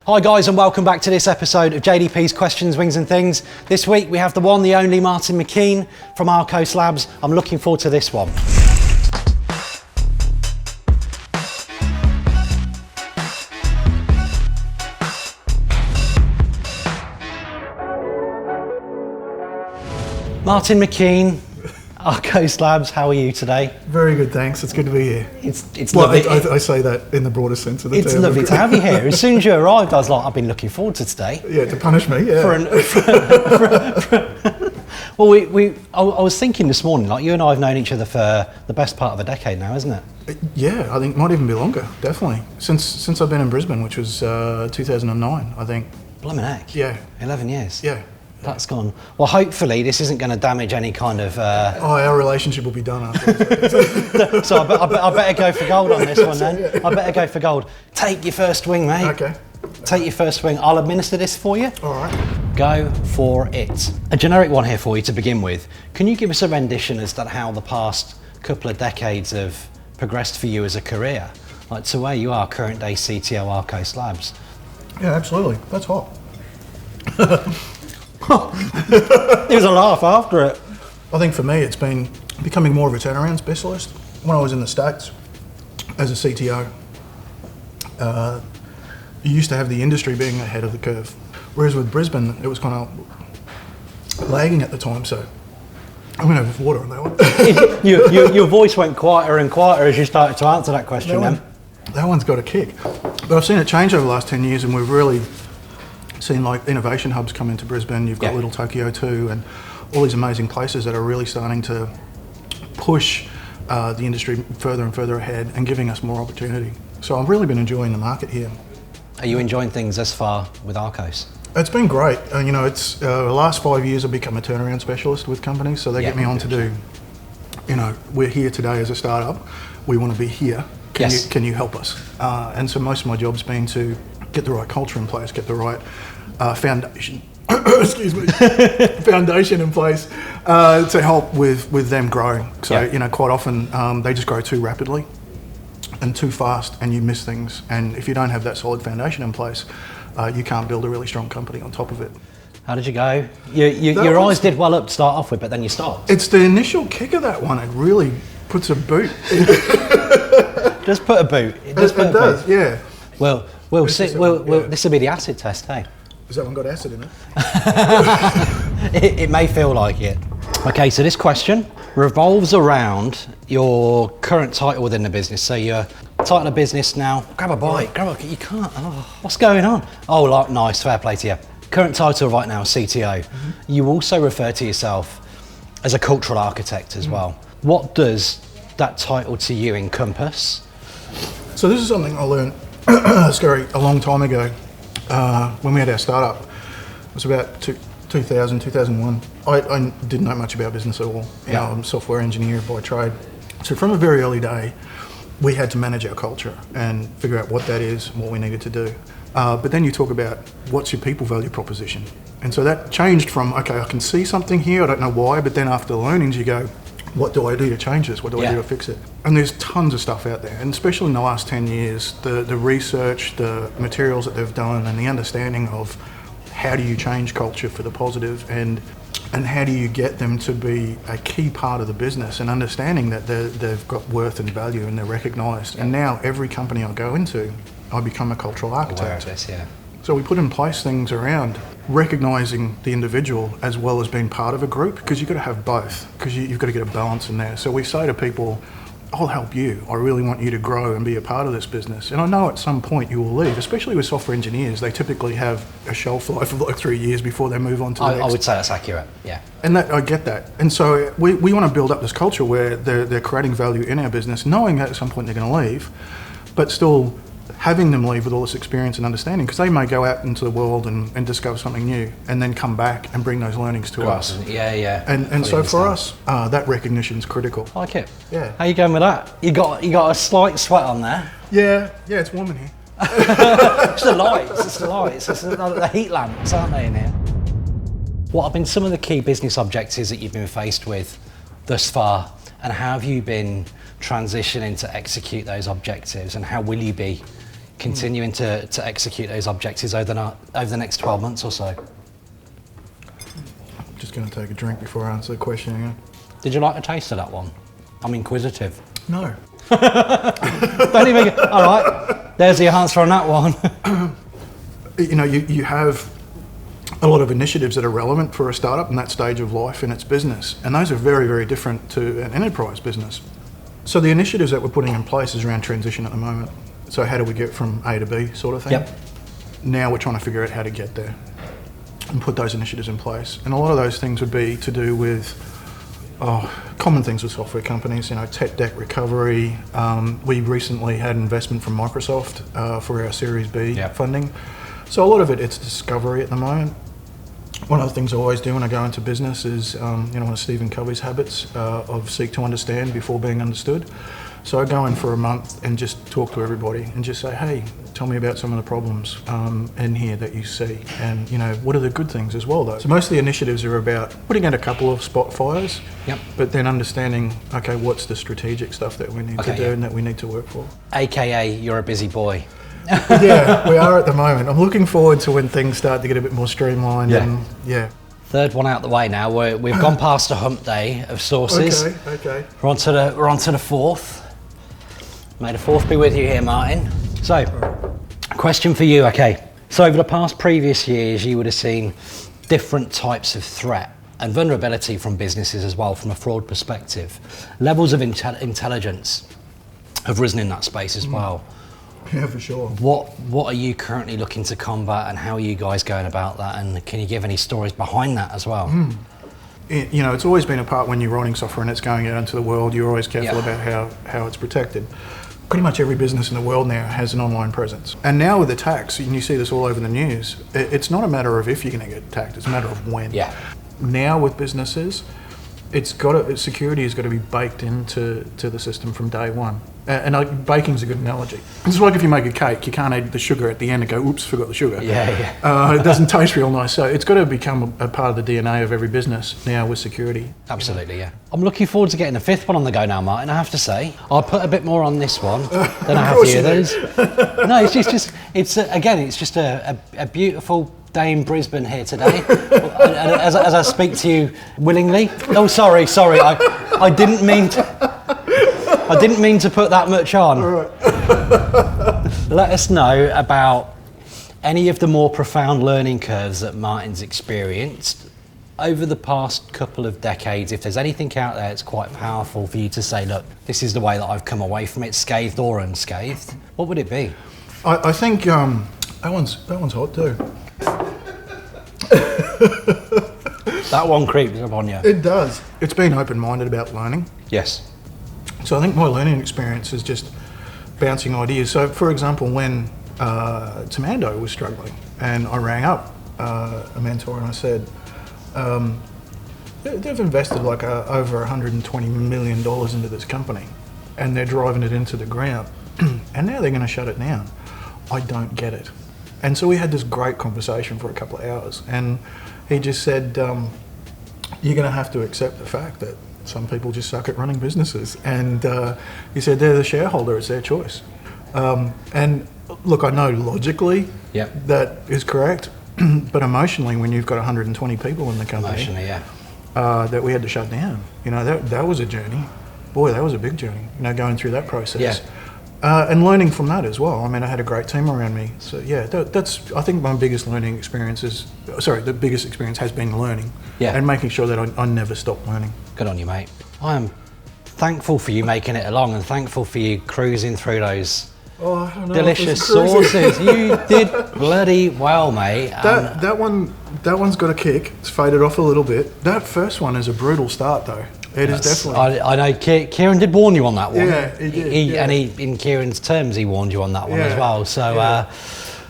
Hi guys, and welcome back to this episode of JDP's Questions, Wings and Things. This week we have the one, the only Martyn McKean from Arkose Labs. I'm looking forward to this one. Martyn McKean, Arkose Labs, how are you today? Very good, thanks. It's good to be here. It's lovely. I say that in the broadest sense of the term. It's lovely to have you here. As soon as you arrived, I was like, I've been looking forward to today. Yeah, to punish me, yeah. Well, I was thinking this morning, like you and I have known each other for the best part of a decade now, isn't it? Yeah, I think it might even be longer, definitely. Since I've been in Brisbane, which was 2009, I think. Blimmin' heck. Yeah. 11 years. Yeah. That's gone. Well, hopefully this isn't going to damage any kind of... our relationship will be done after. So I better go for gold on this one then. Yeah. I better go for gold. Take your first wing, mate. Okay. Take your first wing. I'll administer this for you. All right. Go for it. A generic one here for you to begin with. Can you give us a rendition as to how the past couple of decades have progressed for you as a career? Like to where you are, current day CTO Arkose Labs. Yeah, absolutely. That's hot. There was a laugh after it. I think for me it's been becoming more of a turnaround specialist. When I was in the States as a CTO, you used to have the industry being ahead of the curve. Whereas with Brisbane, it was kind of lagging at the time, so I went over with water on that one. Your voice went quieter and quieter as you started to answer that question that one's got a kick. But I've seen it change over the last 10 years and we've really seen like innovation hubs come into Brisbane. You've got Little Tokyo 2 and all these amazing places that are really starting to push the industry further and further ahead and giving us more opportunity. So I've really been enjoying the market here. Are you enjoying things thus far with Arkose? It's been great. It's the last 5 years I've become a turnaround specialist with companies, so they get me on to do, we're here today as a startup, we want to be here, can you help us? And so most of my job's been to get the right culture in place, get the right foundation, foundation in place to help with them growing. So, quite often they just grow too rapidly and too fast and you miss things. And if you don't have that solid foundation in place, you can't build a really strong company on top of it. How did you go? Your eyes did well up to start off with, but then you stopped. It's the initial kick of that one. It really puts a boot. Just put a boot. It does, yeah. Well, this will be the acid test, hey? Has that one got acid in it? It may feel like it. Okay, so this question revolves around your current title within the business. So your title of business now, grab a bite, you can't, what's going on? Oh, nice, fair play to you. Current title right now, CTO. Mm-hmm. You also refer to yourself as a cultural architect as well. What does that title to you encompass? So this is something I learned a long time ago when we had our startup. It was about 2000, 2001. I didn't know much about business at all. I'm a software engineer by trade. So from a very early day, we had to manage our culture and figure out what that is and what we needed to do. But then you talk about what's your people value proposition. And so that changed from, okay, I can see something here, I don't know why, but then after the learnings you go, what do I do to change this? What do I do to fix it? And there's tons of stuff out there, and especially in the last 10 years, the research, the materials that they've done, and the understanding of how do you change culture for the positive, and how do you get them to be a key part of the business, and understanding that they've got worth and value and they're recognised. And now every company I go into, I become a cultural architect. So we put in place things around recognising the individual as well as being part of a group, because you've got to have both, because you've got to get a balance in there. So we say to people, I'll help you. I really want you to grow and be a part of this business. And I know at some point you will leave, especially with software engineers. They typically have a shelf life of like 3 years before they move on to the next. I would say that's accurate, yeah. And I get that. And so we want to build up this culture where they're creating value in our business, knowing that at some point they're going to leave, but still having them leave with all this experience and understanding, because they may go out into the world and discover something new and then come back and bring those learnings to us. Yeah. And so for us, that recognition is critical. I like it. Yeah. How you going with that? You got a slight sweat on there. Yeah, it's warm in here. It's the lights. It's the heat lamps, aren't they, in here? What have been some of the key business objectives that you've been faced with thus far, and how have you been transitioning to execute those objectives, and how will you be continuing to execute those objectives over the next 12 months or so? Just going to take a drink before I answer the question again. Did you like the taste of that one? I'm inquisitive. No. Don't even. All right. There's the answer on that one. You know, you have a lot of initiatives that are relevant for a startup in that stage of life in its business, and those are very, very different to an enterprise business. So the initiatives that we're putting in place is around transition at the moment. So how do we get from A to B sort of thing? Yep. Now we're trying to figure out how to get there and put those initiatives in place. And a lot of those things would be to do with common things with software companies, you know, tech debt recovery. We recently had investment from Microsoft for our Series B funding. So a lot of it's discovery at the moment. One of the things I always do when I go into business is, you know, one of Stephen Covey's habits of seek to understand before being understood. So I go in for a month and just talk to everybody and just say, hey, tell me about some of the problems in here that you see, and you know, what are the good things as well though. So most of the initiatives are about putting out a couple of spot fires, but then understanding, okay, what's the strategic stuff that we need to do and that we need to work for. AKA, you're a busy boy. Yeah, we are at the moment. I'm looking forward to when things start to get a bit more streamlined. And Third one out the way now. We've gone past the hump day of sources. Okay. We're on to the fourth. May the fourth be with you here, Martyn. So, question for you. Okay. So over the past previous years, you would have seen different types of threat and vulnerability from businesses as well, from a fraud perspective. Levels of intelligence have risen in that space as well. Yeah, for sure. What are you currently looking to combat, and how are you guys going about that? And can you give any stories behind that as well? You know, it's always been a part when you're writing software and it's going out into the world, you're always careful about how it's protected. Pretty much every business in the world now has an online presence. And now with attacks, and you see this all over the news, it's not a matter of if you're going to get attacked, it's a matter of when. Yeah. Now with businesses, security has got to be baked into the system from day one. And baking's a good analogy. It's like if you make a cake, you can't add the sugar at the end and go, oops, forgot the sugar. It doesn't taste real nice. So it's got to become a part of the DNA of every business now with security. Absolutely, yeah. I'm looking forward to getting the fifth one on the go now, Martyn, I have to say. I'll put a bit more on this one than I have the others. No, it's just a beautiful day in Brisbane here today. as I speak to you willingly. Oh, sorry, I didn't mean to put that much on. Let us know about any of the more profound learning curves that Martyn's experienced over the past couple of decades. If there's anything out there that's quite powerful for you to say, look, this is the way that I've come away from it, scathed or unscathed, what would it be? I think that one's hot too. That one creeps up on you. It does. It's being open-minded about learning. Yes. So I think my learning experience is just bouncing ideas. So for example, when Tamando was struggling and I rang up a mentor and I said, they've invested like over $120 million into this company and they're driving it into the ground and now they're going to shut it down. I don't get it. And so we had this great conversation for a couple of hours and he just said, you're going to have to accept the fact that some people just suck at running businesses. And he said they're the shareholder, it's their choice. And look, I know logically that is correct, but emotionally when you've got 120 people in the company that we had to shut down, you know, that was a journey. Boy, that was a big journey, you know, going through that process. And learning from that as well. I mean, I had a great team around me. So yeah, that's, I think my biggest learning experience the biggest experience has been learning and making sure that I never stop learning. Good on you, mate. I am thankful for you making it along and thankful for you cruising through those delicious sauces. You did bloody well, mate. That one's got a kick. It's faded off a little bit. That first one is a brutal start though. It is definitely. I know Kieran did warn you on that one. Yeah, he did. And in Kieran's terms, he warned you on that one as well. So,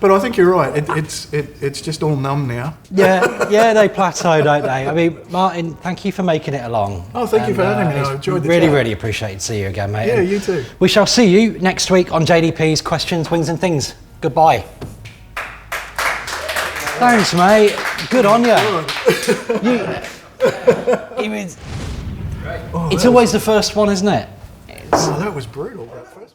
but I think you're right. It's just all numb now. Yeah, they plateau, don't they? I mean, Martyn, thank you for making it along. Oh, thank you for having me. I enjoyed the chat. Really appreciate to see you again, mate. Yeah, you too. We shall see you next week on JDP's Questions, Wings and Things. Goodbye. Thanks, mate. Good on you. It's always the first one, isn't it? Oh, that was brutal. That first one.